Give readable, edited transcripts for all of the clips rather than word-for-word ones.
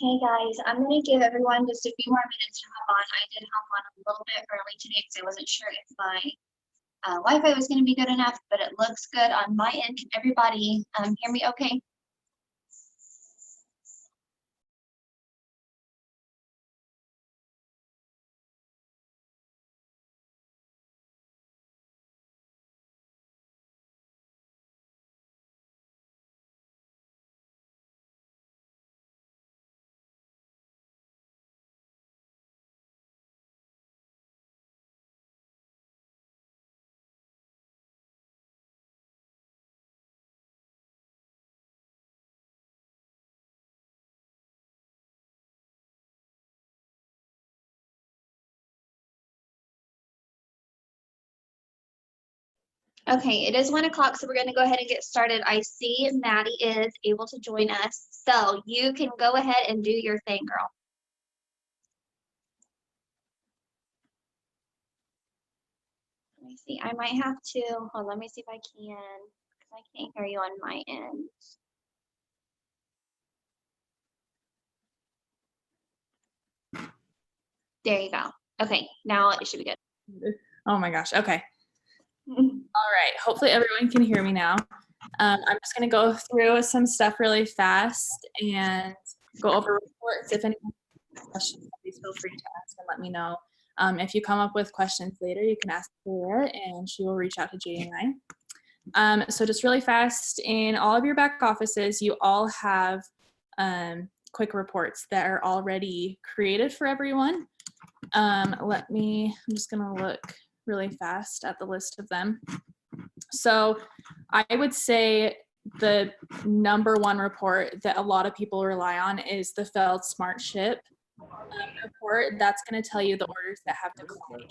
Hey guys, I'm going to give everyone just a few more minutes to hop on. I did hop on a little bit early today because I wasn't sure if my Wi-Fi was going to be good enough, but it looks good on my end. Can everybody hear me okay? Okay, it is 1 o'clock, so we're going to go ahead and get started. I see Maddie is able to join us, so you can go ahead and do your thing, girl. Let me see. I might have to, hold on, let me see if I can, because I can't hear you on my end. There you go. Okay, now it should be good. Oh my gosh. Okay. All right. Hopefully everyone can hear me now. I'm just going to go through some stuff really fast and go over reports. If anyone has questions, please feel free to ask and let me know. If you come up with questions later, you can ask Laura and she will reach out to Jay and I. So just really fast, in all of your back offices, you all have quick reports that are already created for everyone. I'm just going to look really fast at the list of them. So I would say the number one report that a lot of people rely on is the Feld Smart Ship report. That's going to tell you the orders that have declined.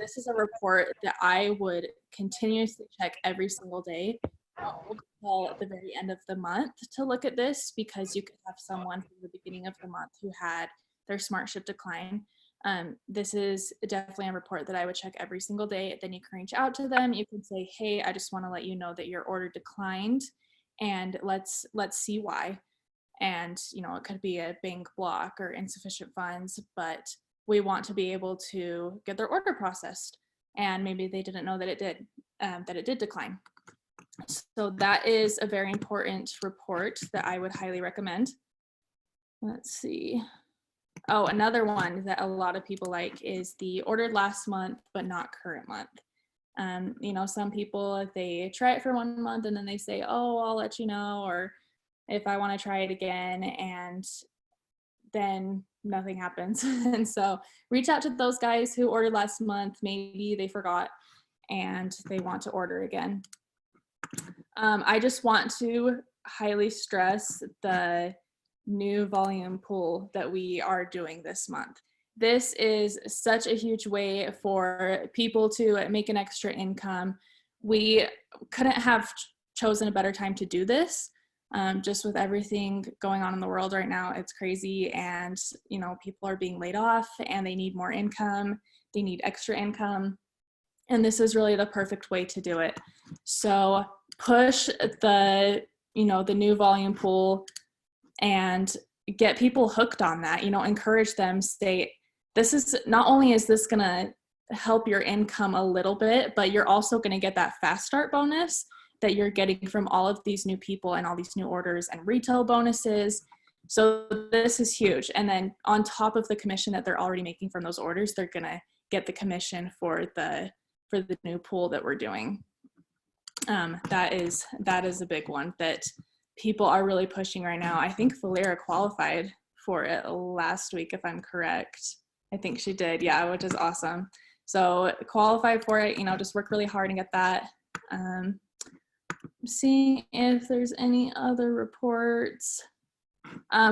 This is a report that I would continuously check every single day until the very end of the month to look at this, because you could have someone from the beginning of the month who had their smart ship decline. This is definitely a report that I would check every single day. Then you can reach out to them. You can say, hey, I just want to let you know that your order declined and let's see why. And, it could be a bank block or insufficient funds, but we want to be able to get their order processed. And maybe they didn't know that it did decline. So that is a very important report that I would highly recommend. Let's see. Oh, another one that a lot of people like is the ordered last month, but not current month. Some people, they try it for 1 month and then they say, oh, I'll let you know, or if I want to try it again, and then nothing happens. And so reach out to those guys who ordered last month. Maybe they forgot and they want to order again. I just want to highly stress the new volume pool that we are doing this month. This is such a huge way for people to make an extra income. We couldn't have chosen a better time to do this. Just with everything going on in the world right now, it's crazy, and people are being laid off and they need more income, they need extra income, and this is really the perfect way to do it. So push the new volume pool and get people hooked on that. Encourage them, say, this is not only is this gonna help your income a little bit, but you're also gonna get that fast start bonus that you're getting from all of these new people and all these new orders and retail bonuses. So this is huge. And then on top of the commission that they're already making from those orders, they're gonna get the commission for the new pool that we're doing. That is a big one that people are really pushing right now. I think Valera qualified for it last week, if I'm correct. I think she did, yeah, which is awesome. So qualify for it, just work really hard and get that. Seeing if there's any other reports.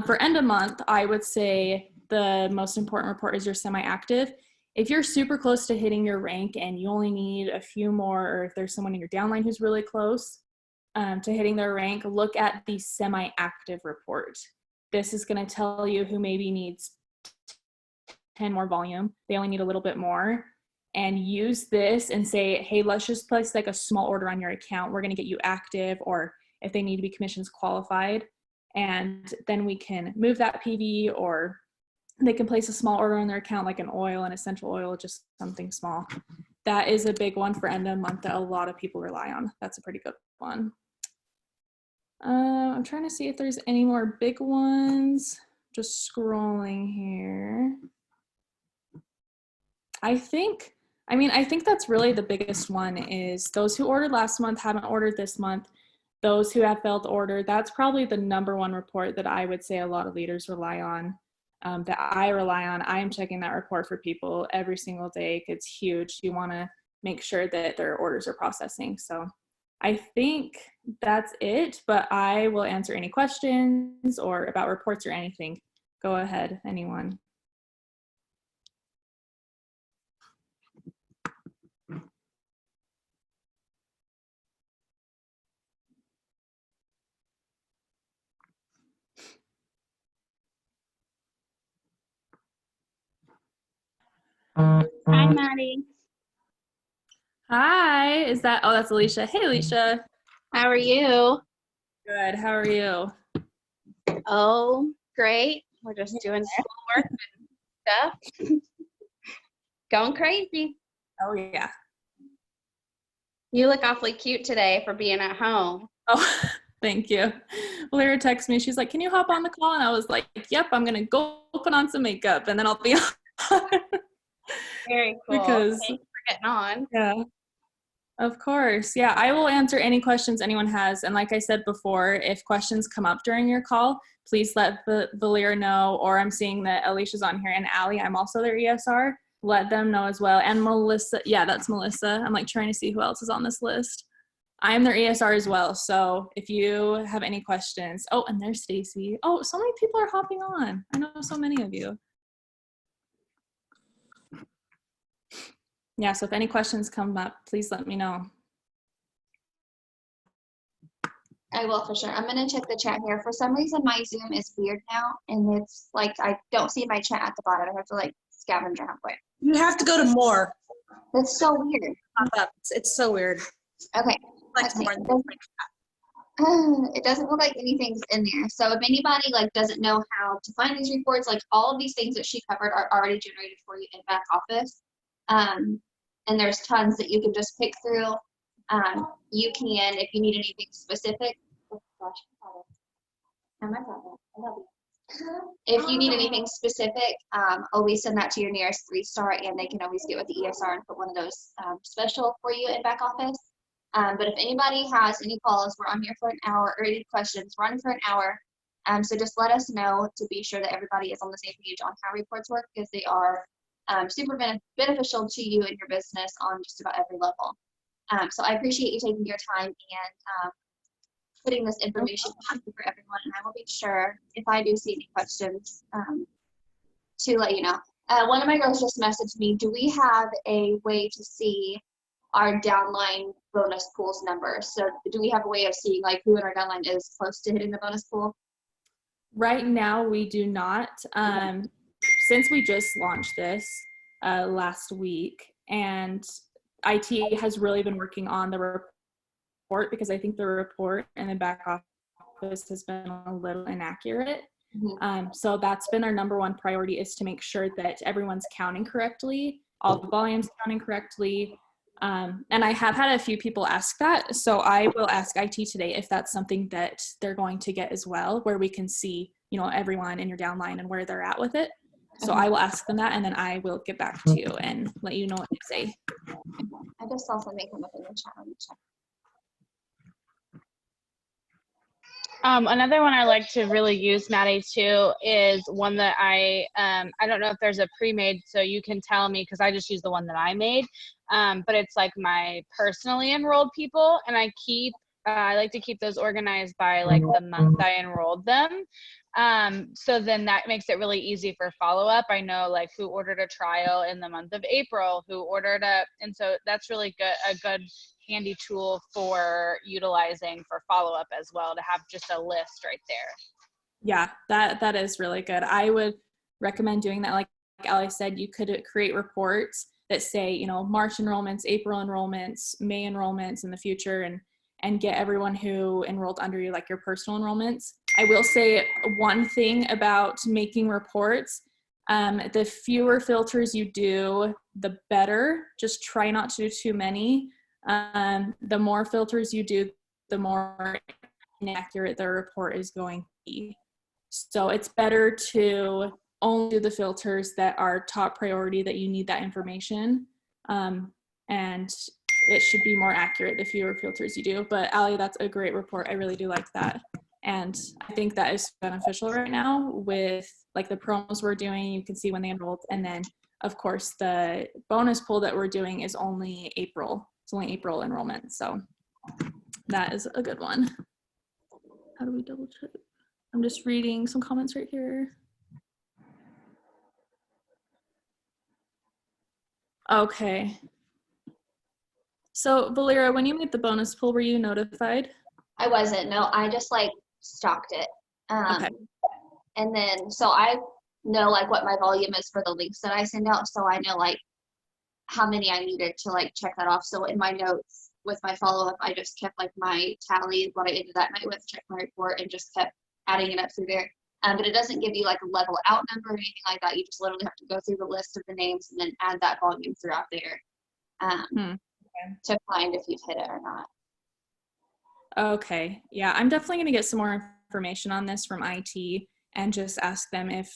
For end of month, I would say the most important report is your semi-active. If you're super close to hitting your rank and you only need a few more, or if there's someone in your downline who's really close to hitting their rank, look at the semi-active report. This is going to tell you who maybe needs 10 more volume. They only need a little bit more. And use this and say, hey, let's just place like a small order on your account. We're going to get you active, or if they need to be commissions qualified. and then we can move that PV, or they can place a small order on their account, like an oil, an essential oil, just something small. That is a big one for end of month that a lot of people rely on. That's a pretty good one. I'm trying to see if there's any more big ones. Just scrolling here. I think that's really the biggest one, is those who ordered last month haven't ordered this month. Those who have failed to order, that's probably the number one report that I would say a lot of leaders rely on, that I rely on. I am checking that report for people every single day. It's huge. You want to make sure that their orders are processing. So I think that's it, but I will answer any questions or about reports or anything. Go ahead, anyone. Hi, Maddie. Hi, that's Alicia. Hey, Alicia. How are you? Good, how are you? Oh, great. We're just doing schoolwork and stuff. Going crazy. Oh, yeah. You look awfully cute today for being at home. Oh, thank you. Lyra texted me. She's like, can you hop on the call? And I was like, yep, I'm going to go put on some makeup and then I'll be on. Very cool. Because, thanks for getting on. Yeah, of course. Yeah, I will answer any questions anyone has. And like I said before, if questions come up during your call, please let Lyra know, or I'm seeing that Alicia's on here, and Allie, I'm also their ESR. Let them know as well. And Melissa, yeah, that's Melissa. I'm like trying to see who else is on this list. I am their ESR as well. So if you have any questions, oh, and there's Stacy. Oh, so many people are hopping on. I know so many of you. Yeah, so if any questions come up, please let me know. I will for sure. I'm going to check the chat here. For some reason, my Zoom is weird now, and it's like I don't see my chat at the bottom. I have to like scavenge halfway. You have to go to more. That's so weird. It's so weird. Okay. Like Let's see. more It doesn't look like anything's in there. So if anybody like doesn't know how to find these reports, like all of these things that she covered are already generated for you in back office. And there's tons that you can just pick through. You can, if you need anything specific. Oh gosh, I love you. If you need anything specific, always send that to your nearest 3-star, and they can always get with the ESR and put one of those special for you in back office. But if anybody has any calls, we're on here for an hour, or any questions, we're on for an hour. So just let us know to be sure that everybody is on the same page on how reports work, because they are super beneficial to you and your business on just about every level. So I appreciate you taking your time and putting this information out for everyone. And I will be sure, if I do see any questions, to let you know. One of my girls just messaged me, do we have a way to see our downline bonus pools numbers? So do we have a way of seeing like who in our downline is close to hitting the bonus pool? Right now, we do not. Since we just launched this last week, and IT has really been working on the report, because I think the report in the back office has been a little inaccurate. So that's been our number one priority, is to make sure that everyone's counting correctly, all the volumes counting correctly. And I have had a few people ask that, so I will ask IT today if that's something that they're going to get as well, where we can see, you know, everyone in your downline and where they're at with it. So I will ask them that, and then I will get back to you and let you know what they say. I just saw something come up in the chat. Let me check. Another one I like to really use, Maddie, too, is one that I don't know if there's a pre-made, so you can tell me, because I just use the one that I made. But it's like my personally enrolled people, and I like to keep those organized by like the month I enrolled them. So then that makes it really easy for follow-up. I know like who ordered a trial in the month of April, who ordered and so that's really a good handy tool for utilizing for follow-up as well, to have just a list right there. Yeah, that is really good. I would recommend doing that. Like Allie said, you could create reports that say, you know, March enrollments, April enrollments, May enrollments in the future, and get everyone who enrolled under you, like your personal enrollments, I will say one thing about making reports. The fewer filters you do, the better. Just try not to do too many. The more filters you do, the more inaccurate the report is going to be. So it's better to only do the filters that are top priority, that you need that information. And it should be more accurate the fewer filters you do. But Allie, that's a great report. I really do like that. And I think that is beneficial right now with like the promos we're doing. You can see when they enrolled. And then of course the bonus pool that we're doing is only April. It's only April enrollment. So that is a good one. How do we double check? I'm just reading some comments right here. Okay. So Valera, when you made the bonus pool, were you notified? I wasn't, no, I just like stalked it. Okay. And then, so I know like what my volume is for the links that I send out. So I know like how many I needed to like check that off. So in my notes with my follow-up, I just kept like my tally, what I ended that night with, checked my report, and just kept adding it up through there. But it doesn't give you like a level out number or anything like that. You just literally have to go through the list of the names and then add that volume throughout there to find if you've hit it or not. Okay. Yeah, I'm definitely going to get some more information on this from IT and just ask them if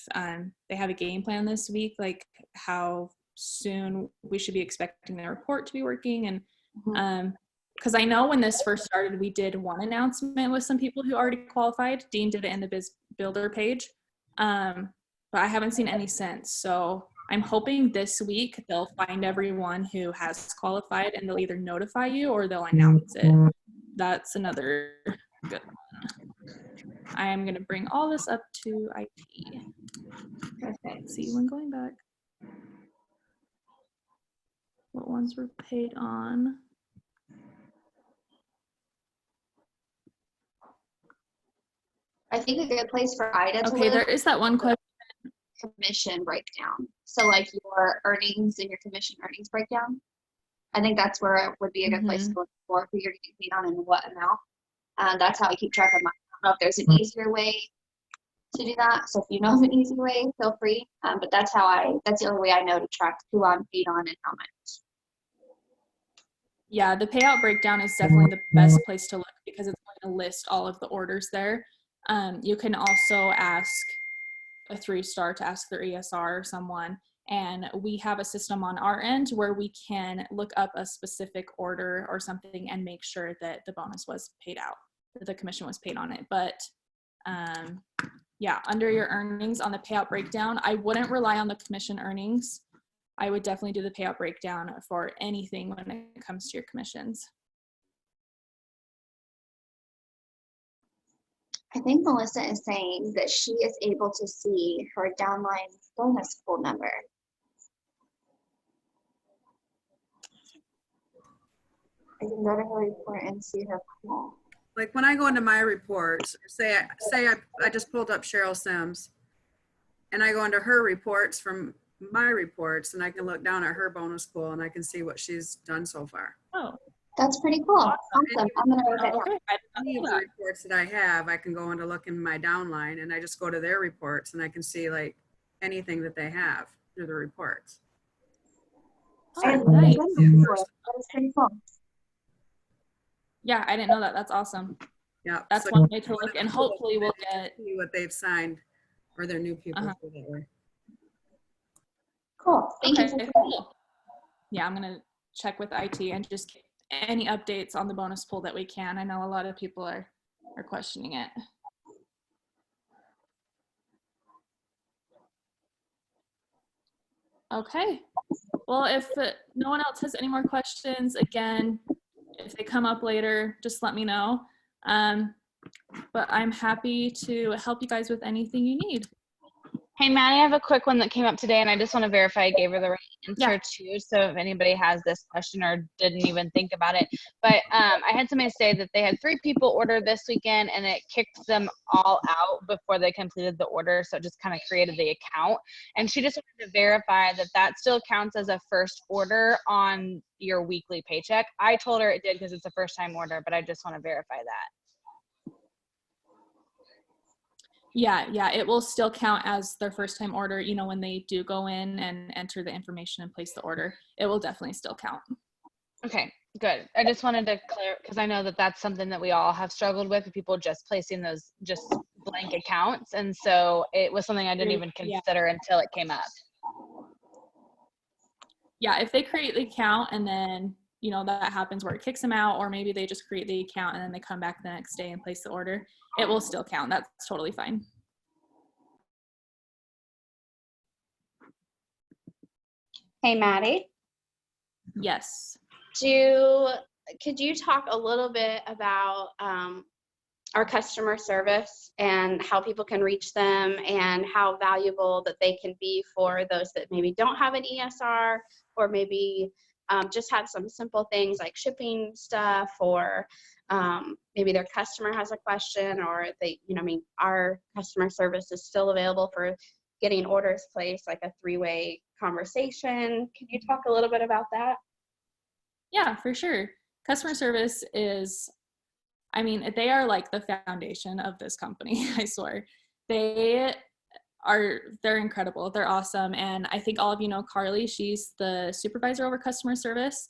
they have a game plan this week, like how soon we should be expecting the report to be working. And because I know when this first started, we did one announcement with some people who already qualified. Dean did it in the Biz Builder page, but I haven't seen any since. So I'm hoping this week they'll find everyone who has qualified and they'll either notify you or they'll announce it. That's another good one. I am going to bring all this up to IT. Perfect. See when going back. What ones were paid on? I think a good place for Ida to Okay, live there is that one question. commission breakdown. So like your earnings and your commission earnings breakdown. I think that's where it would be a good place to look for who you're getting paid on and what amount. That's how I keep track of mine. I don't know if there's an easier way to do that. So if you know of an easy way, feel free. But that's the only way I know to track who I'm paid on and how much. Yeah, the payout breakdown is definitely the best place to look because it's going to list all of the orders there. You can also ask a 3-star to ask their ESR or someone. And we have a system on our end where we can look up a specific order or something and make sure that the bonus was paid out, that the commission was paid on it. But yeah, under your earnings on the payout breakdown, I wouldn't rely on the commission earnings. I would definitely do the payout breakdown for anything when it comes to your commissions. I think Melissa is saying that she is able to see her downline bonus pool number. I can go to her report and see her pool. Like when I go into my reports, say I just pulled up Cheryl Sims and I go into her reports from my reports and I can look down at her bonus pool and I can see what she's done so far. Oh, that's pretty cool. Awesome. I'm gonna write that down. okay. Any of the reports that I have, I can go in to look in my downline and I just go to their reports and I can see like anything that they have through the reports. Oh, nice. That is pretty cool. Yeah, I didn't know that. That's awesome. Yeah. That's so one way to look, and hopefully we'll get see what they've signed or their new people for that way. Cool. Thank you. Cool. Yeah, I'm gonna check with IT and just get any updates on the bonus pool that we can. I know a lot of people are questioning it. Okay. Well, if no one else has any more questions, again, if they come up later, just let me know. But I'm happy to help you guys with anything you need. Hey, Maddie, I have a quick one that came up today, and I just want to verify I gave her the right answer too. So if anybody has this question or didn't even think about it, but I had somebody say that they had 3 people order this weekend, and it kicked them all out before they completed the order. So it just kind of created the account, and she just wanted to verify that that still counts as a first order on your weekly paycheck. I told her it did because it's a first-time order, but I just want to verify that. Yeah, it will still count as their first time order, you know, when they do go in and enter the information and place the order. It will definitely still count. Okay, good. I just wanted to clear, because I know that that's something that we all have struggled with people just placing those just blank accounts. And so it was something I didn't even consider until it came up. Yeah, if they create the account and then, you know, that happens where it kicks them out, or maybe they just create the account and then they come back the next day and place the order, it will still count. That's totally fine. Hey, Maddie, Yes. could you talk a little bit about our customer service and how people can reach them and how valuable that they can be for those that maybe don't have an ESR, or maybe just have some simple things like shipping stuff, or maybe their customer has a question, or they, you know, I mean, our customer service is still available for getting orders placed, like a three-way conversation. Can you talk a little bit about that? Yeah, for sure. Customer service is, I mean, they are like the foundation of this company, I swear. They're incredible. They're awesome. And I think all of you know Carly. She's the supervisor over customer service.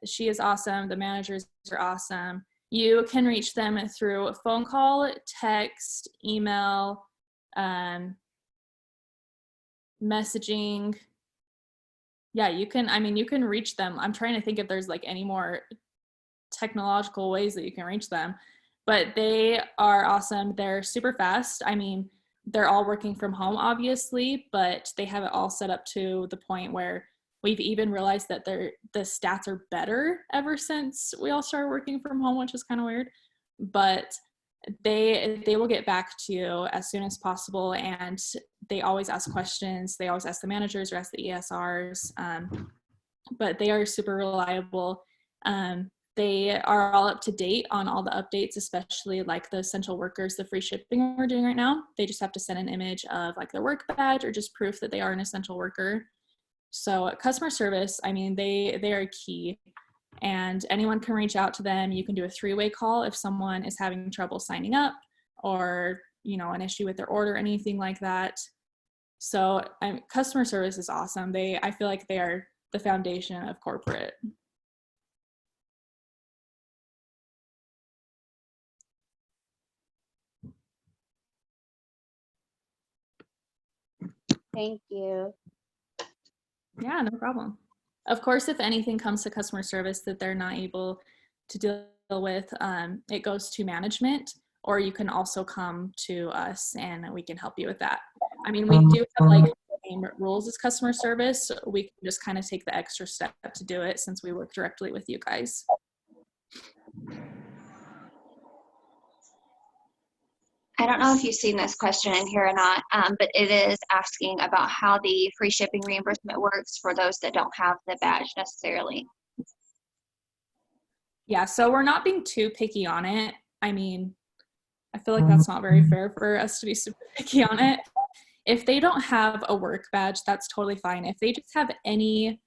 She is awesome. The managers are awesome. You can reach them through a phone call, text, email, messaging. Yeah, you can reach them. I'm trying to think if there's like any more technological ways that you can reach them, but they are awesome. They're super fast. I mean, they're all working from home, obviously, but they have it all set up to the point where we've even realized that the stats are better ever since we all started working from home, which is kind of weird. But they will get back to you as soon as possible, and they always ask questions. They always ask the managers or ask the ESRs, but they are super reliable. They are all up to date on all the updates, especially like the essential workers, the free shipping we're doing right now. They just have to send an image of like their work badge or just proof that they are an essential worker. So customer service, I mean, they are key, and anyone can reach out to them. You can do a three-way call if someone is having trouble signing up, or, you know, an issue with their order, anything like that. So customer service is awesome. I feel like they are the foundation of corporate. Thank you. Yeah, no problem. Of course, if anything comes to customer service that they're not able to deal with, it goes to management, or you can also come to us and we can help you with that. I mean, we do have like the same rules as customer service. So we can just kind of take the extra step to do it since we work directly with you guys. I don't know if you've seen this question in here or not, but it is asking about how the free shipping reimbursement works for those that don't have the badge necessarily. Yeah, so we're not being too picky on it. I mean, I feel like that's not very fair for us to be super picky on it. If they don't have a work badge, that's totally fine. If they just have any,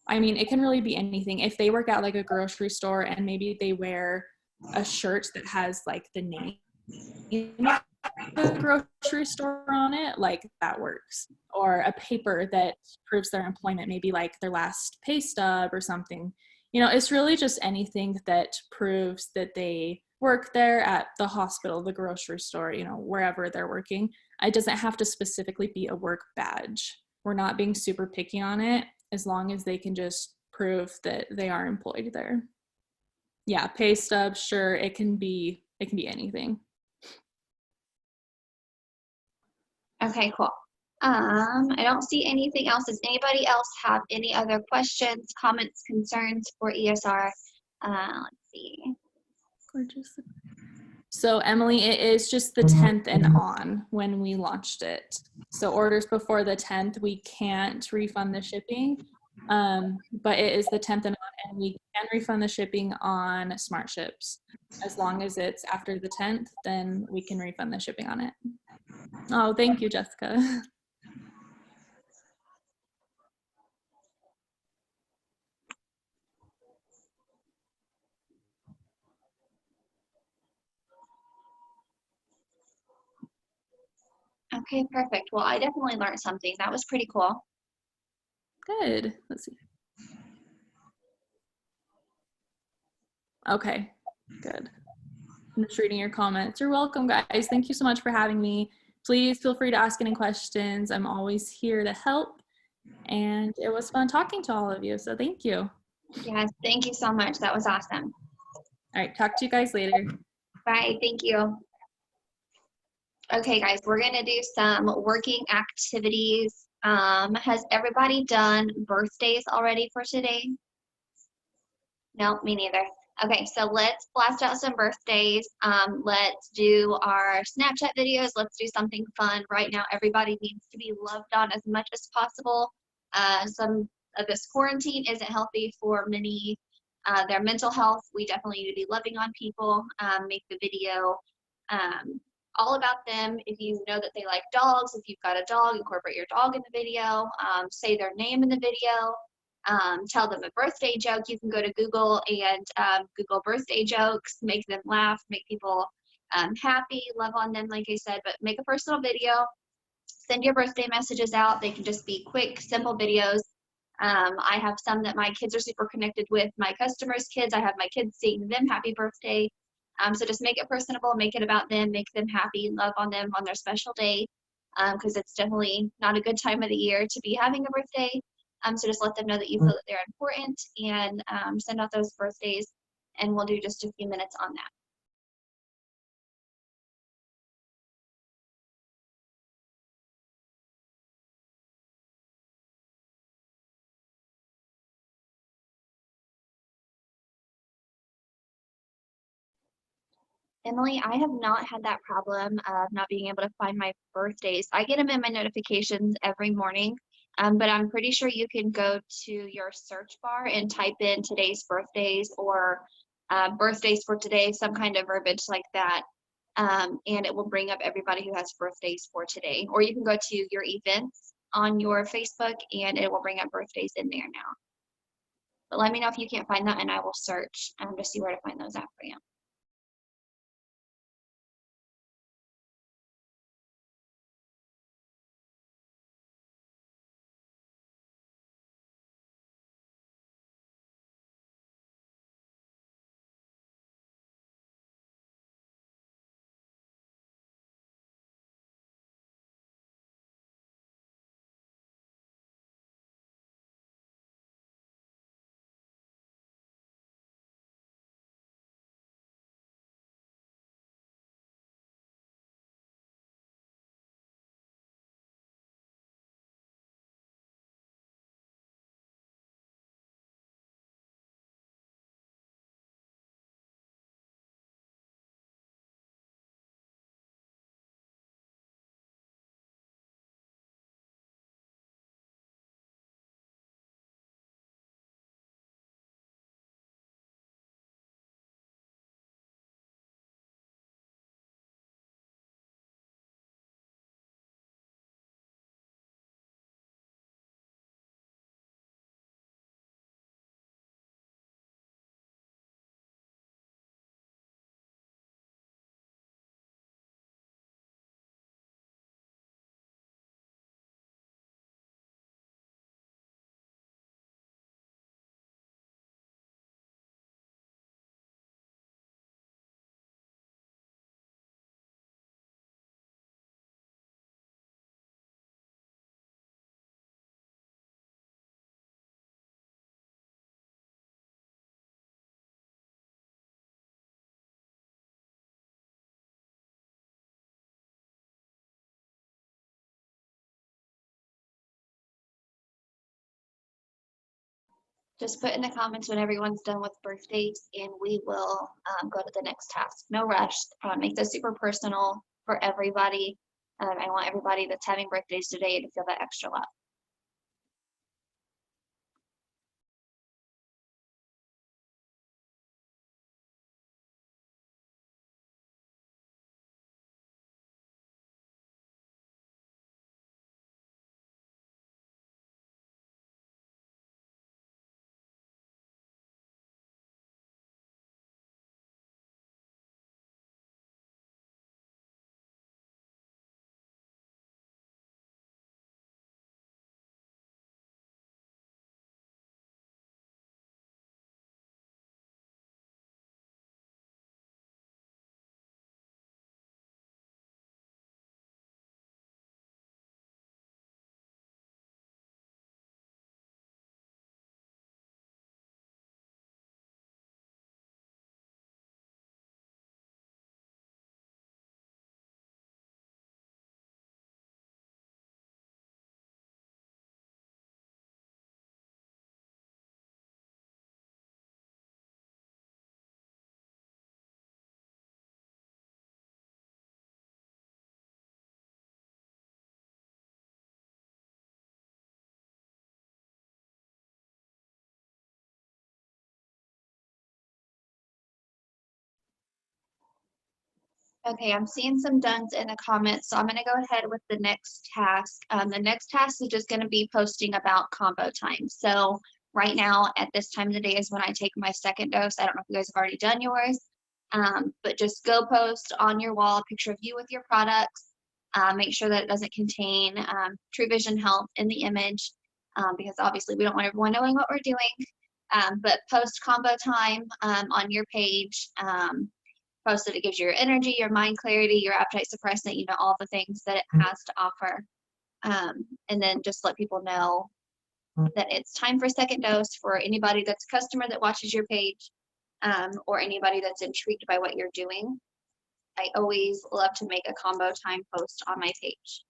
I mean, it can really be anything. If they work at like a grocery store and maybe they wear a shirt that has like the name of the grocery store on it, like that works. Or a paper that proves their employment, maybe like their last pay stub or something. You know, it's really just anything that proves that they work there at the hospital, the grocery store, you know, wherever they're working. It doesn't have to specifically be a work badge. We're not being super picky on it as long as they can just prove that they are employed there. Yeah, pay stubs, sure, it can be anything. Okay, cool. I don't see anything else. Does anybody else have any other questions, comments, concerns for ESR? Let's see. Gorgeous. So Emily, it is just the 10th and on when we launched it. So orders before the 10th, we can't refund the shipping, but it is the 10th and on, and we can refund the shipping on Smart Ships. As long as it's after the 10th, then we can refund the shipping on it. Oh, thank you, Jessica. Okay, perfect. Well, I definitely learned something. That was pretty cool. Good. Let's see. Okay, good. I'm just reading your comments. You're welcome, guys. Thank you so much for having me. Please feel free to ask any questions. I'm always here to help. And it was fun talking to all of you. So thank you. Yes, thank you so much. That was awesome. All right, talk to you guys later. Bye, thank you. Okay, guys, we're gonna do some working activities. Has everybody done birthdays already for today? No, me neither. Okay, so let's blast out some birthdays. Let's do our Snapchat videos. Let's do something fun. Right now, everybody needs to be loved on as much as possible. Some of this quarantine isn't healthy for many. Their mental health, we definitely need to be loving on people. Make the video all about them. If you know that they like dogs, if you've got a dog, incorporate your dog in the video. Say their name in the video. Tell them a birthday joke. You can go to Google and Google birthday jokes, make them laugh, make people happy, love on them, like I said, but make a personal video. Send your birthday messages out. They can just be quick, simple videos. I have some that my kids are super connected with, my customers' kids. I have my kids singing them happy birthday. So just make it personable, make it about them, make them happy, love on them on their special day, because it's definitely not a good time of the year to be having a birthday. So just let them know that you feel that they're important, and send out those birthdays, and we'll do just a few minutes on that. Emily, I have not had that problem of not being able to find my birthdays. I get them in my notifications every morning, but I'm pretty sure you can go to your search bar and type in today's birthdays or birthdays for today, some kind of verbiage like that, and it will bring up everybody who has birthdays for today. Or you can go to your events on your Facebook and it will bring up birthdays in there now. But let me know if you can't find that and I will search to see where to find those at for you. Just put in the comments when everyone's done with birthdays and we will go to the next task. No rush. Make this super personal for everybody. I want everybody that's having birthdays today to feel that extra love. Okay, I'm seeing some dones in the comments, so I'm gonna go ahead with the next task. The next task is just gonna be posting about combo time. So right now, at this time of the day is when I take my second dose. I don't know if you guys have already done yours, but just go post on your wall a picture of you with your products. Make sure that it doesn't contain True Vision Health in the image, because obviously we don't want everyone knowing what we're doing. But post combo time on your page. Post that it gives you your energy, your mind clarity, your appetite suppressant, you know, all the things that it has to offer. And then just let people know that it's time for a second dose for anybody that's a customer that watches your page, or anybody that's intrigued by what you're doing. I always love to make a combo time post on my page.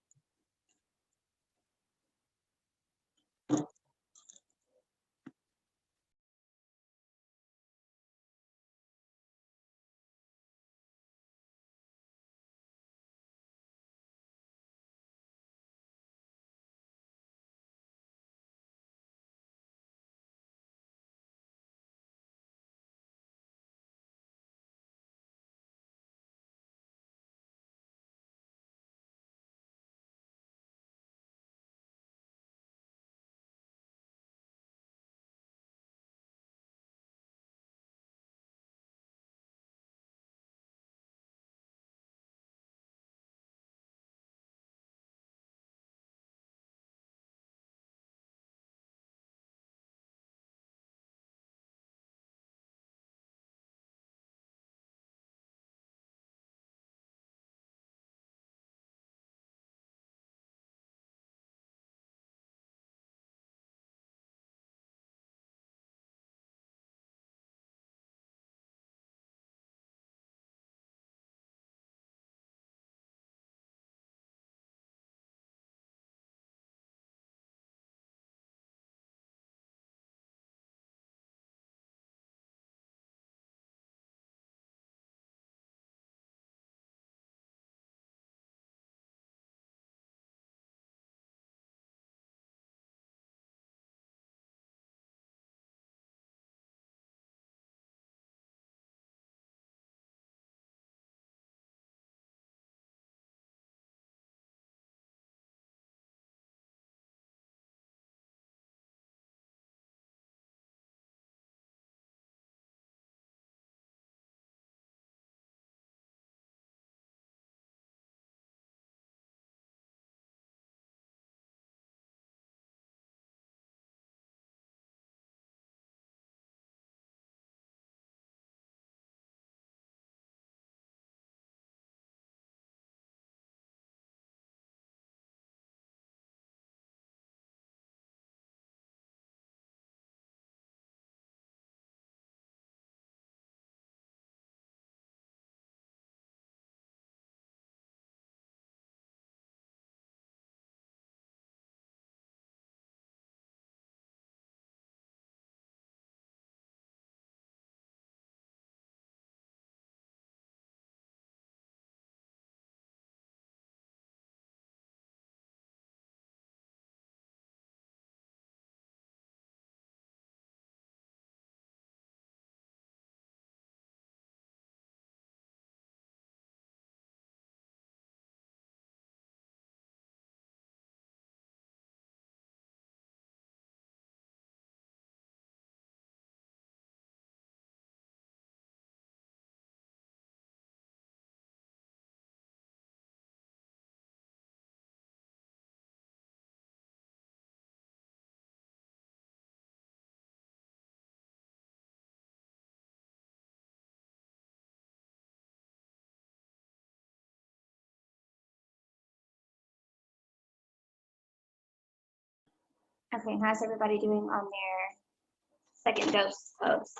Okay, how's everybody doing on their second dose post?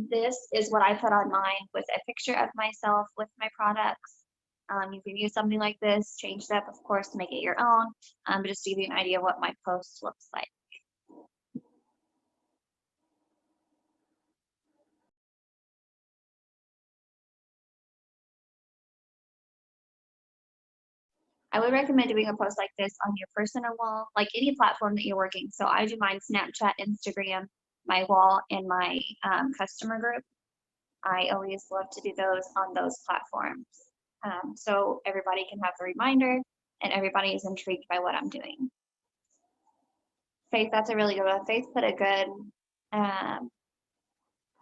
This is what I put on mine with a picture of myself with my products. You can use something like this, change it up, of course, to make it your own, but just to give you an idea of what my post looks like. I would recommend doing a post like this on your personal wall, like any platform that you're working. So I do mine Snapchat, Instagram, my wall, and my customer group. I always love to do those on those platforms. so everybody can have the reminder and everybody is intrigued by what I'm doing. Faith, that's a really good one. Faith put a good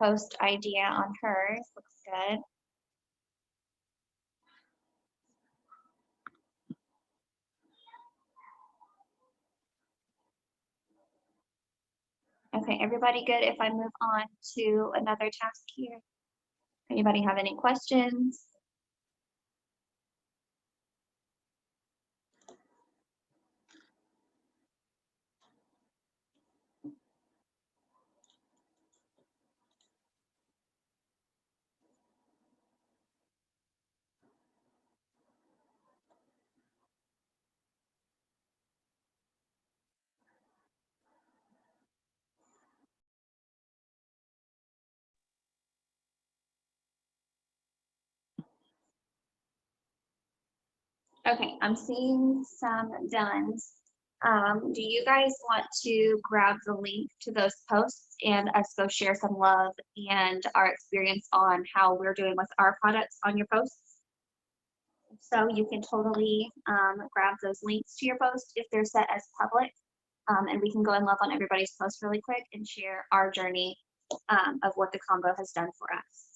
post idea on hers. Looks good. Okay, everybody good if I move on to another task here? Anybody have any questions? Okay, I'm seeing some dones. Do you guys want to grab the link to those posts and us go share some love and our experience on how we're doing with our products on your posts? So you can totally grab those links to your post if they're set as public, and we can go and love on everybody's post really quick and share our journey of what the combo has done for us.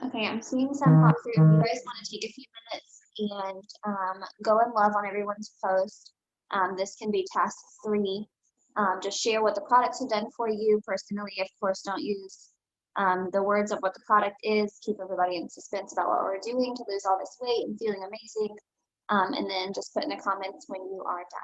Okay, I'm seeing some pop through. If you guys want to take a few minutes and go and love on everyone's post, this can be task 3. Just share what the products have done for you personally. Of course, don't use the words of what the product is. Keep everybody in suspense about what we're doing to lose all this weight and feeling amazing. And then just put in the comments when you are done.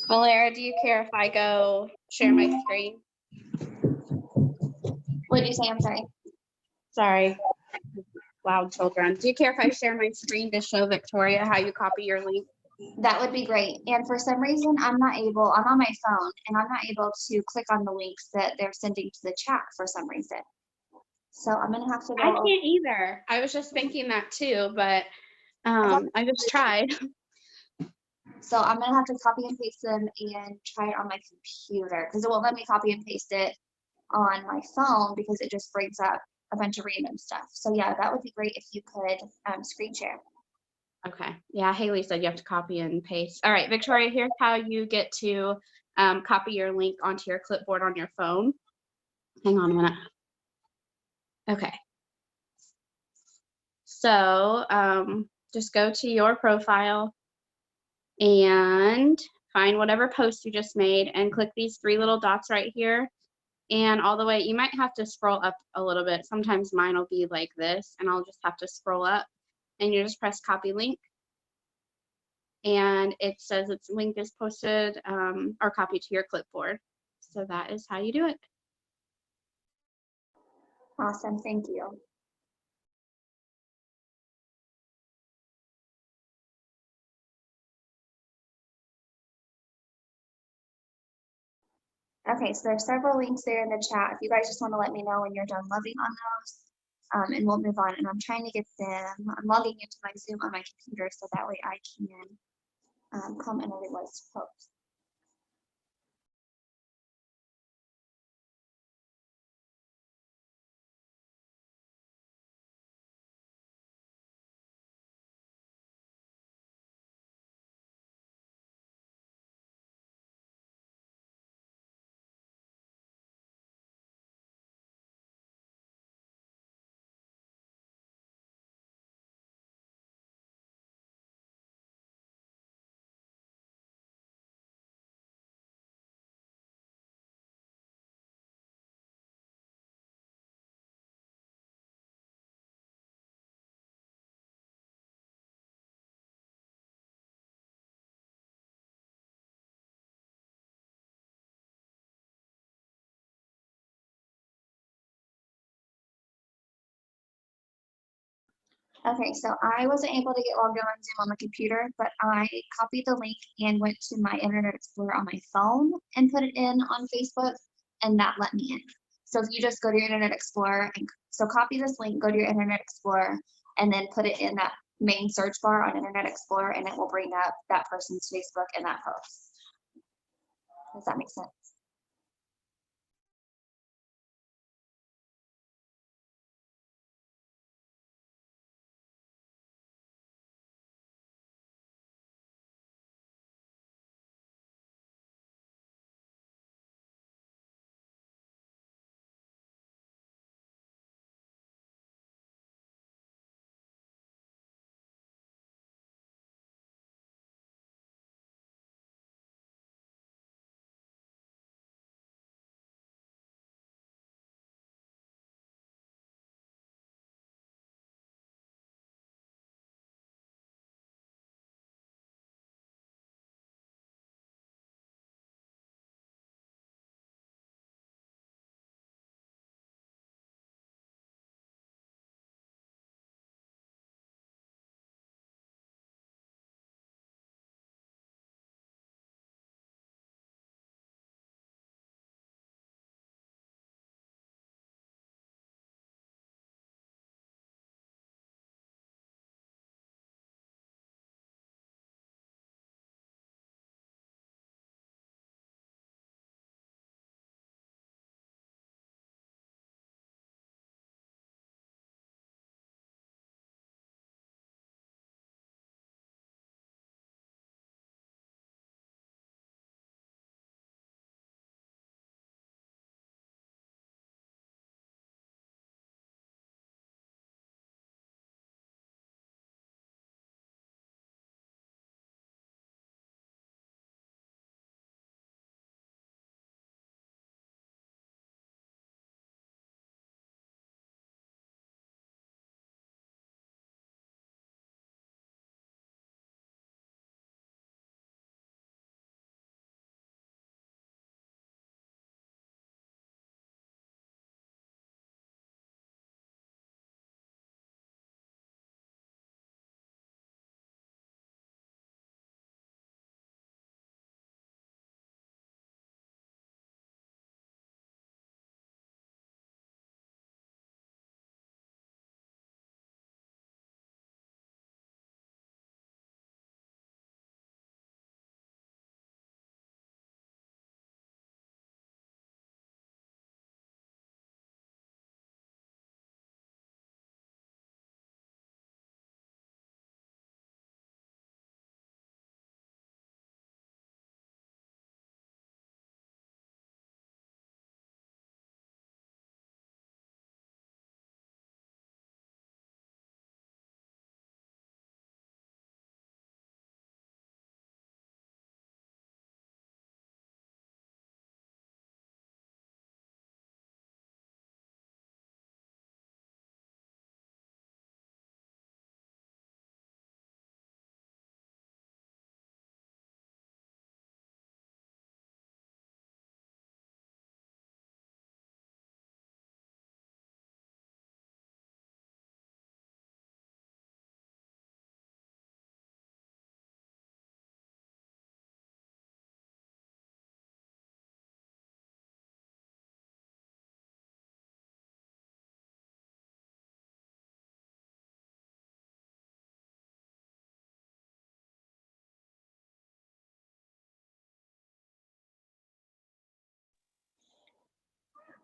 Valera, do you care if I go share my screen? What did you say? I'm sorry. Sorry, loud children. Do you care if I share my screen to show Victoria how you copy your link? That would be great. And for some reason, I'm on my phone and I'm not able to click on the links that they're sending to the chat for some reason. So I'm gonna have to go. I can't either. I was just thinking that too, but I just tried. So I'm gonna have to copy and paste them and try it on my computer because it won't let me copy and paste it on my phone because it just brings up a bunch of random stuff. So yeah, that would be great if you could screen share. Okay. Yeah, Haley said you have to copy and paste. All right, Victoria, here's how you get to copy your link onto your clipboard on your phone. Hang on a minute. Okay. So just go to your profile and find whatever post you just made and click these 3 little dots right here. And all the way, you might have to scroll up a little bit. Sometimes mine will be like this and I'll just have to scroll up. and you just press copy link. And it says its link is posted or copied to your clipboard. So that is how you do it. Awesome, thank you. Okay, so there's several links there in the chat. If you guys just want to let me know when you're done loving on those, and we'll move on. And I'm trying to get them, I'm logging into my Zoom on my computer so that way I can comment on everyone's posts. Okay, so I wasn't able to get logged in on Zoom on my computer, but I copied the link and went to my Internet Explorer on my phone and put it in on Facebook, and that let me in. So if you just go to your Internet Explorer, and so copy this link, go to your Internet Explorer, and then put it in that main search bar on Internet Explorer, and it will bring up that person's Facebook and that post. Does that make sense?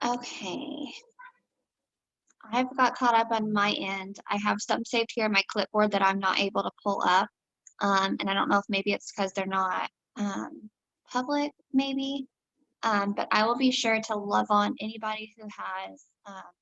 Okay. I've got caught up on my end. I have some saved here on my clipboard that I'm not able to pull up. And I don't know if maybe it's because they're not public, maybe. But I will be sure to love on anybody who has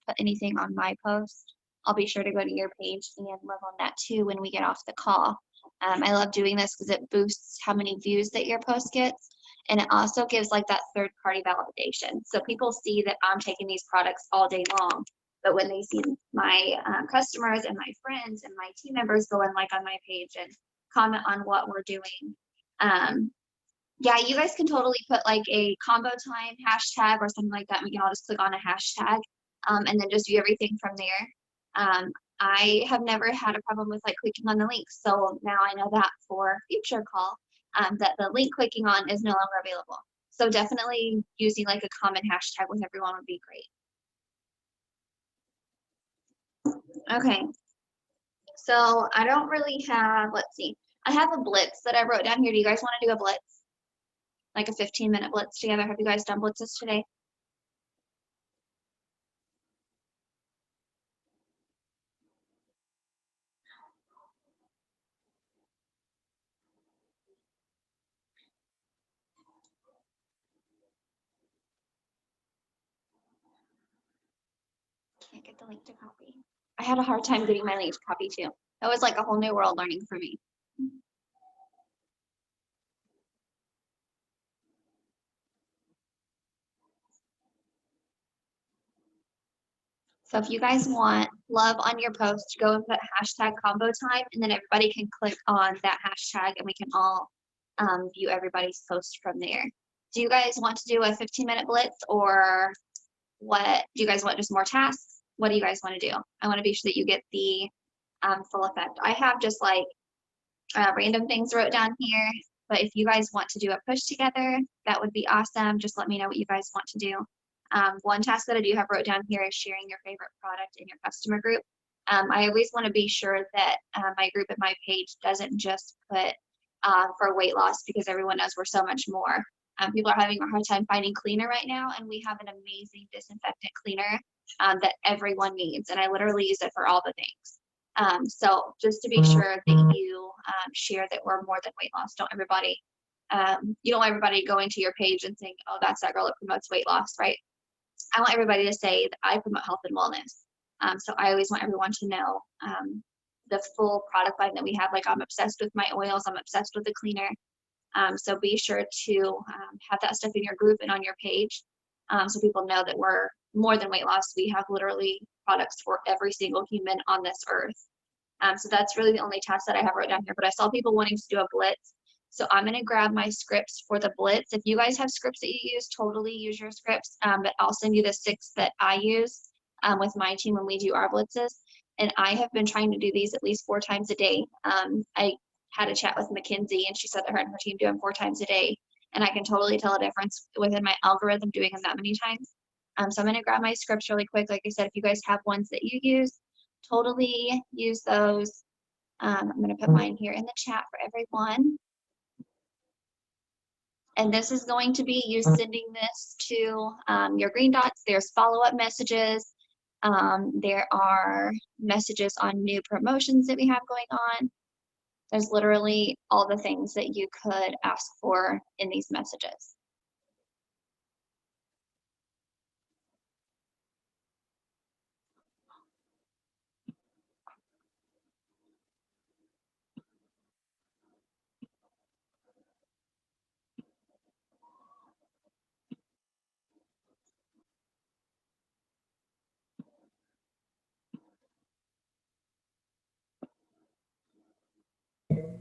put anything on my post. I'll be sure to go to your page and love on that too when we get off the call. I love doing this because it boosts how many views that your post gets. And it also gives like that third party validation. So people see that I'm taking these products all day long. But when they see my customers and my friends and my team members go and like on my page and comment on what we're doing, yeah, you guys can totally put like a combo time hashtag or something like that. And we can all just click on a hashtag and then just view everything from there. I have never had a problem with like clicking on the links. So now I know that for future call that the link clicking on is no longer available. So definitely using like a common hashtag with everyone would be great. Okay. So I don't really have, let's see, I have a blitz that I wrote down here. Do you guys want to do a blitz? Like a 15-minute blitz together. Have you guys done blitzes today? Can't get the link to copy. I had a hard time getting my link to copy too. That was like a whole new world learning for me. So if you guys want love on your post, go and put hashtag combo time, and then everybody can click on that hashtag and we can all view everybody's post from there. Do you guys want to do a 15-minute blitz, or what? Do you guys want just more tasks? What do you guys want to do? I want to be sure that you get the full effect. I have just like random things wrote down here, but if you guys want to do a push together, that would be awesome. Just let me know what you guys want to do. One task that I do have wrote down here is sharing your favorite product in your customer group. I always want to be sure that my group and my page doesn't just put for weight loss, because everyone knows we're so much more. People are having a hard time finding cleaner right now, and we have an amazing disinfectant cleaner that everyone needs, and I literally use it for all the things. So just to be sure that you share that we're more than weight loss. Don't everybody, you don't want everybody going to your page and saying, oh, that's that girl that promotes weight loss, right? I want everybody to say that I promote health and wellness. So I always want everyone to know the full product line that we have. Like, I'm obsessed with my oils. I'm obsessed with the cleaner. So be sure to have that stuff in your group and on your page, so people know that we're more than weight loss. We have literally products for every single human on this earth. So that's really the only task that I have wrote down here. But I saw people wanting to do a blitz. So I'm going to grab my scripts for the blitz. If you guys have scripts that you use, totally use your scripts. But I'll send you the 6 that I use with my team when we do our blitzes. And I have been trying to do these at least 4 times a day. I had a chat with Mackenzie, and she said that her and her team do them 4 times a day. And I can totally tell a difference within my algorithm doing them that many times. So I'm going to grab my scripts really quick. Like I said, if you guys have ones that you use, totally use those. I'm going to put mine here in the chat for everyone. And this is going to be you sending this to your green dots. There's follow-up messages. There are messages on new promotions that we have going on. There's literally all the things that you could ask for in these messages.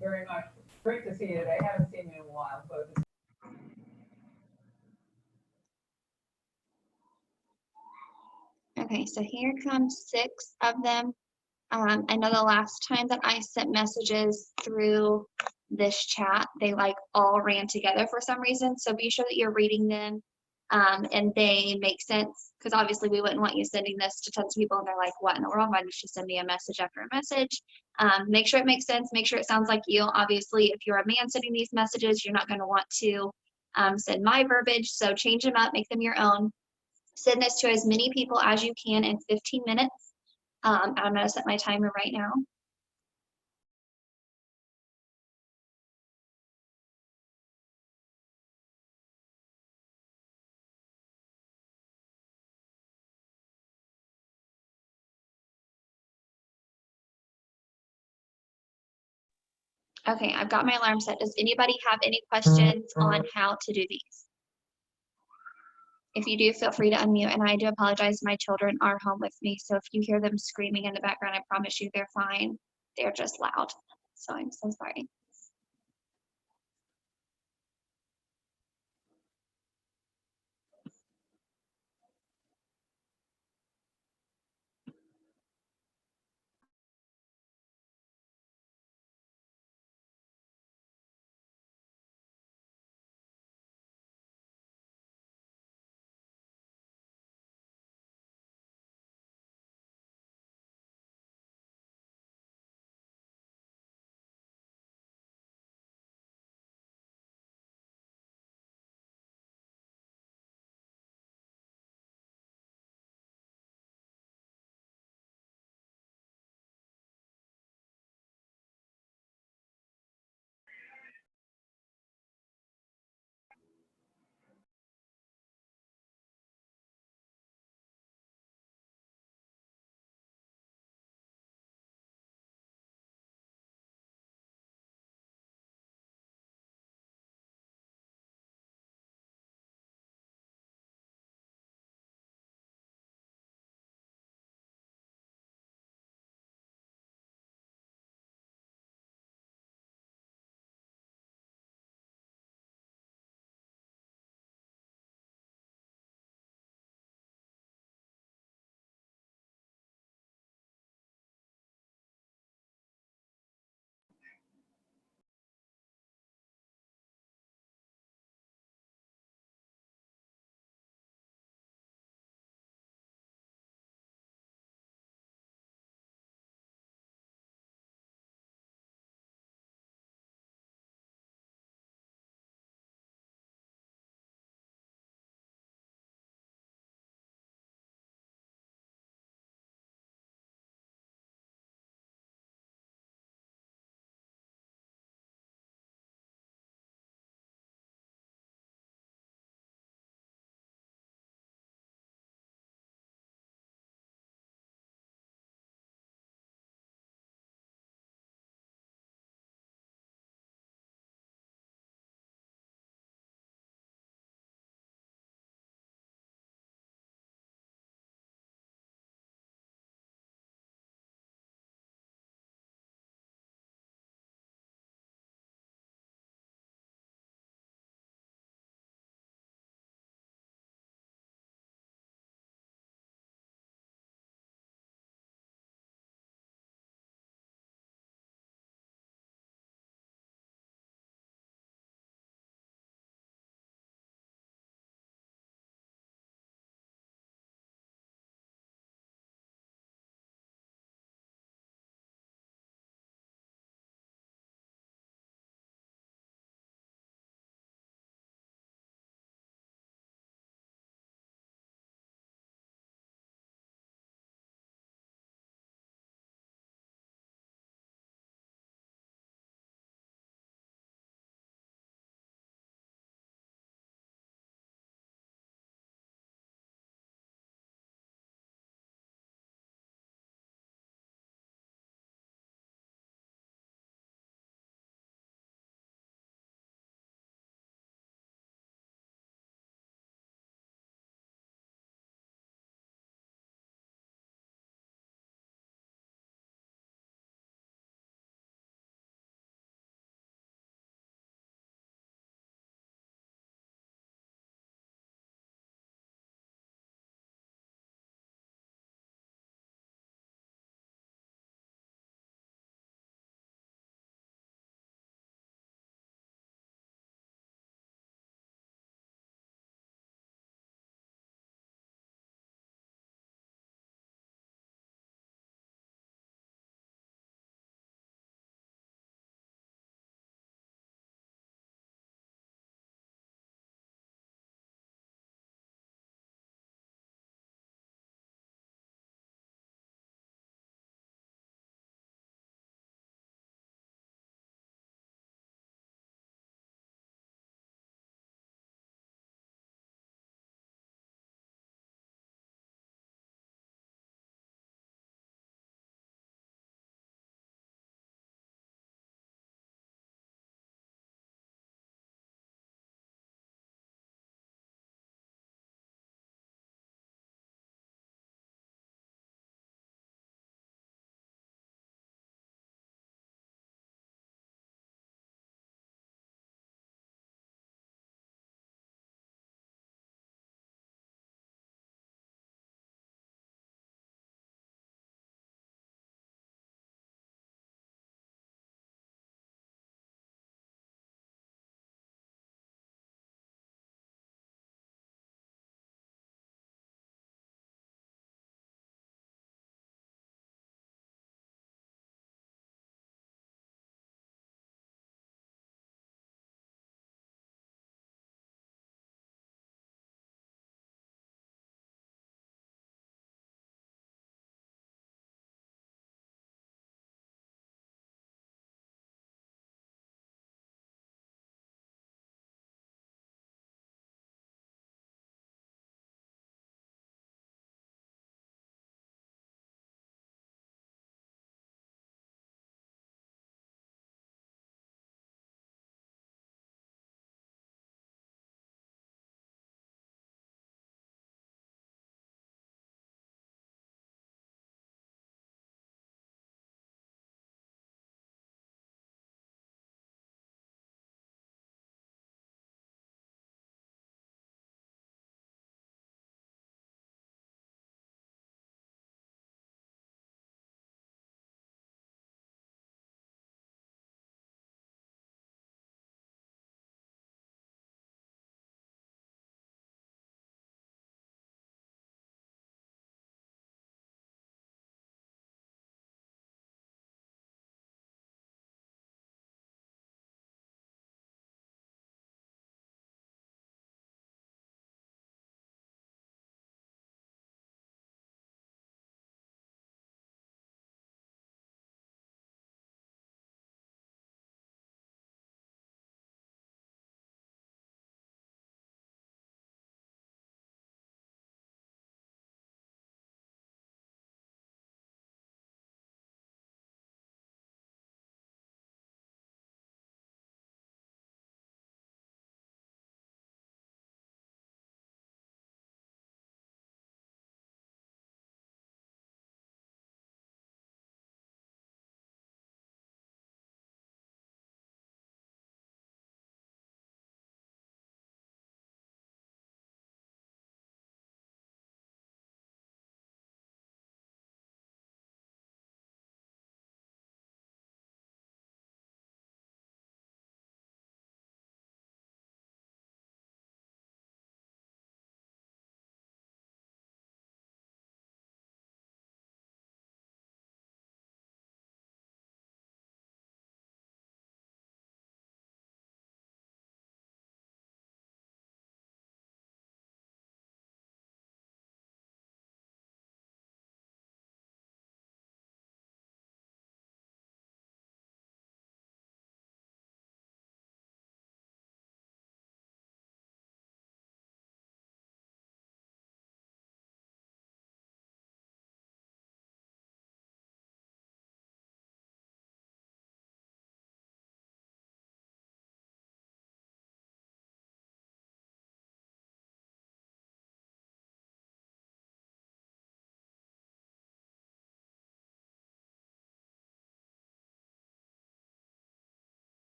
Very much. Great to see you today. Haven't seen you in a while, but Okay, so here comes 6 of them. I know the last time that I sent messages through this chat, they like all ran together for some reason. So be sure that you're reading them and they make sense, because obviously we wouldn't want you sending this to tons of people and they're like, what in the world? Why did you send me a message after a message? Make sure it makes sense. Make sure it sounds like you. Obviously, if you're a man sending these messages, you're not going to want to send my verbiage. So change them up, make them your own. Send this to as many people as you can in 15 minutes. I'm gonna set my timer right now. Okay, I've got my alarm set. Does anybody have any questions on how to do these? If you do, feel free to unmute. And I do apologize, my children are home with me, so if you hear them screaming in the background, I promise you they're fine. They're just loud. So I'm so sorry.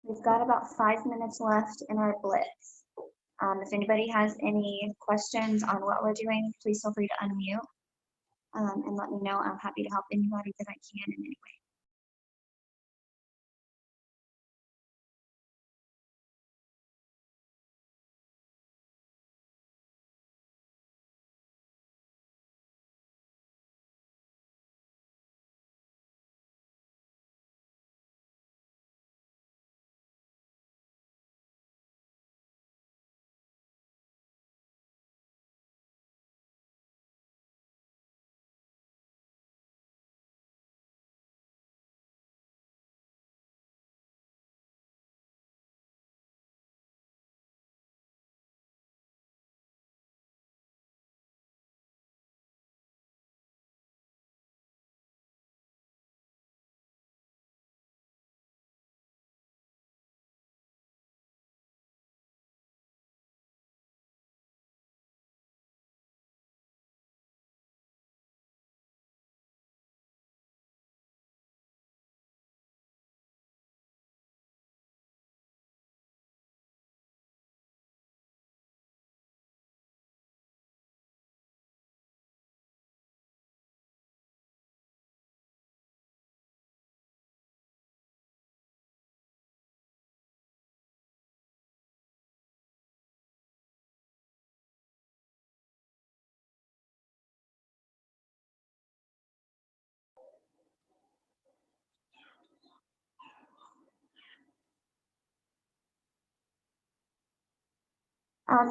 We've got about 5 minutes left in our blitz. If anybody has any questions on what we're doing, please feel free to unmute and let me know. I'm happy to help anybody that I can in any way.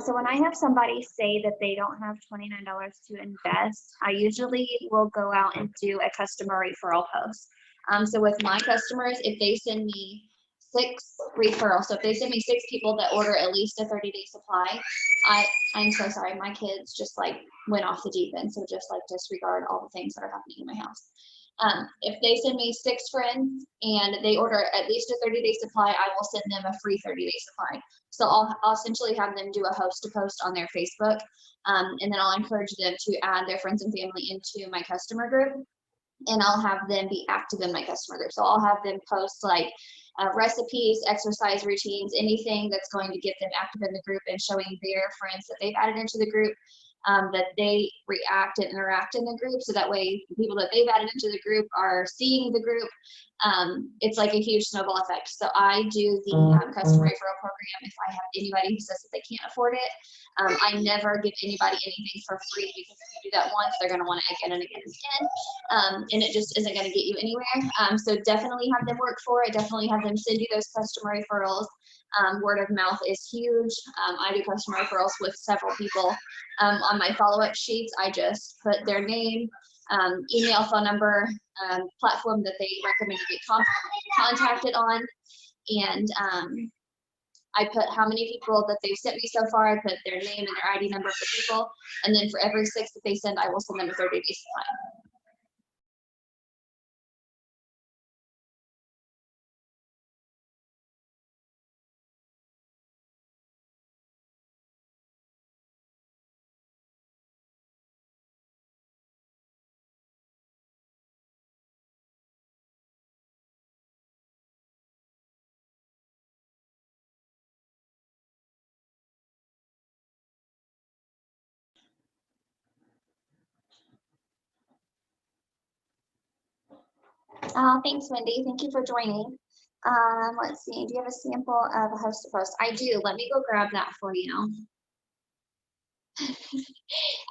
So when I have somebody say that they don't have $29 to invest, I usually will go out and do a customer referral post. So with my customers, if they send me 6 referrals, so if they send me 6 people that order at least a 30-day supply, I'm so sorry, my kids just like went off the deep end, so just like disregard all the things that are happening in my house. If they send me 6 friends and they order at least a 30-day supply, I will send them a free 30-day supply. So I'll essentially have them do a host to post on their Facebook, and then I'll encourage them to add their friends and family into my customer group, and I'll have them be active in my customer group. So I'll have them post like recipes, exercise routines, anything that's going to get them active in the group and showing their friends that they've added into the group, that they react and interact in the group. So that way the people that they've added into the group are seeing the group. It's like a huge snowball effect. So I do the customer referral program if I have anybody who says that they can't afford it. I never give anybody anything for free, because if you do that once, they're going to want it again and again and again, and it just isn't going to get you anywhere. So definitely have them work for it. Definitely have them send you those customer referrals. Word of mouth is huge. I do customer referrals with several people. On my follow-up sheets, I just put their name, email, phone number, platform that they recommend to get contacted on, and I put how many people that they've sent me so far. I put their name and their ID number for people, and then for every 6 that they send, I will send them a 30-day supply. Thanks, Wendy. Thank you for joining. Let's see. Do you have a sample of a host to post? I do. Let me go grab that for you.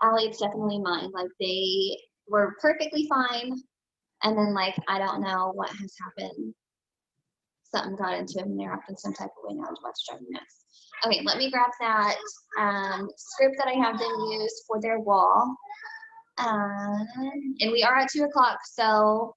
Allie, it's definitely mine. Like, they were perfectly fine, and then like I don't know what has happened. Something got into them and they're acting some type of way now. What's driving me nuts? Okay, let me grab that script that I have them use for their wall. And we are at 2 o'clock, so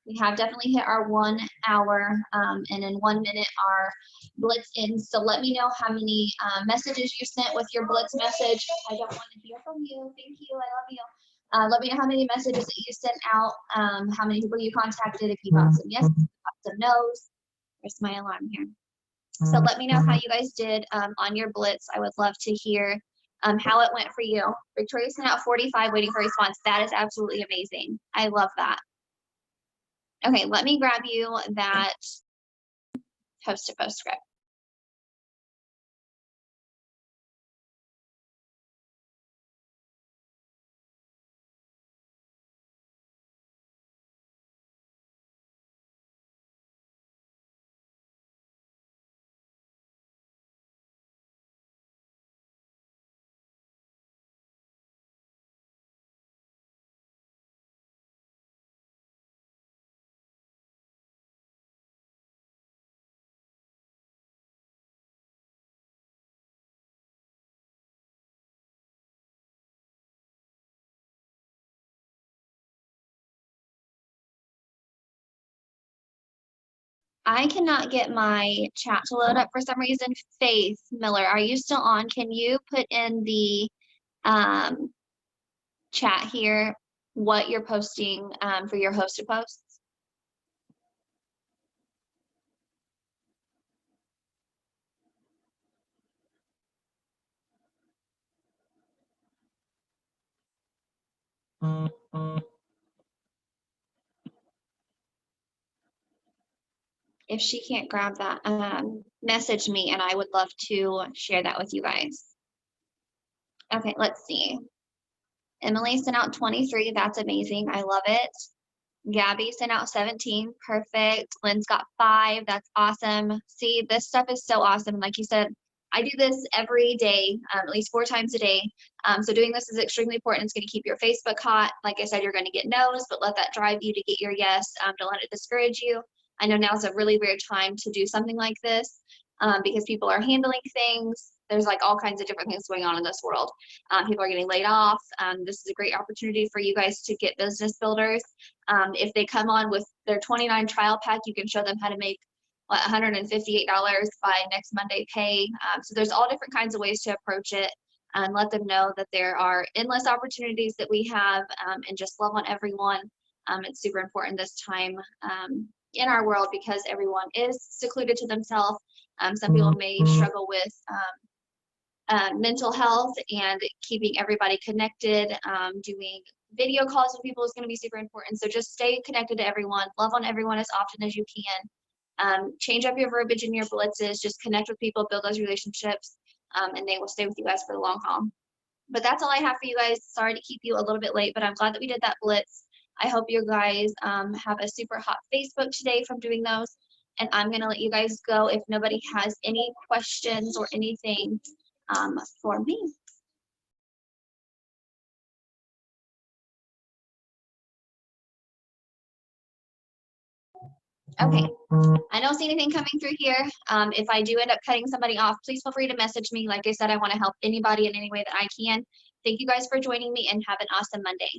we have definitely hit our 1 hour, and in 1 minute our blitz ends. So let me know how many messages you sent with your blitz message. I don't want to hear from you. Thank you. I love you. Let me know how many messages that you sent out, how many people you contacted, if you got some yeses, some nos. There's my alarm here. So let me know how you guys did on your blitz. I would love to hear how it went for you. Victoria sent out 45 waiting for a response. That is absolutely amazing. I love that. Okay, let me grab you that host to post script. I cannot get my chat to load up for some reason. Faith Miller, are you still on? Can you put in the chat here what you're posting for your hosted posts? If she can't grab that, message me and I would love to share that with you guys. Okay, let's see. Emily sent out 23. That's amazing. I love it. Gabby sent out 17. Perfect. Lynn's got 5. That's awesome. See, this stuff is so awesome. And like you said, I do this every day, at least 4 times a day. So doing this is extremely important. It's going to keep your Facebook hot. Like I said, you're going to get no's, but let that drive you to get your yes. Don't let it discourage you. I know now is a really weird time to do something like this because people are handling things. There's like all kinds of different things going on in this world. People are getting laid off. This is a great opportunity for you guys to get business builders. If they come on with their 29 trial pack, you can show them how to make $158 by next Monday pay. So there's all different kinds of ways to approach it and let them know that there are endless opportunities that we have and just love on everyone. It's super important this time in our world because everyone is secluded to themselves. Some people may struggle with mental health, and keeping everybody connected, doing video calls with people is going to be super important. So just stay connected to everyone, love on everyone as often as you can. Change up your verbiage in your blitzes, just connect with people, build those relationships, and they will stay with you guys for the long haul. But that's all I have for you guys. Sorry to keep you a little bit late, but I'm glad that we did that blitz. I hope you guys have a super hot Facebook today from doing those. And I'm going to let you guys go if nobody has any questions or anything for me. Okay, I don't see anything coming through here. If I do end up cutting somebody off, please feel free to message me. Like I said, I want to help anybody in any way that I can. Thank you guys for joining me and have an awesome Monday.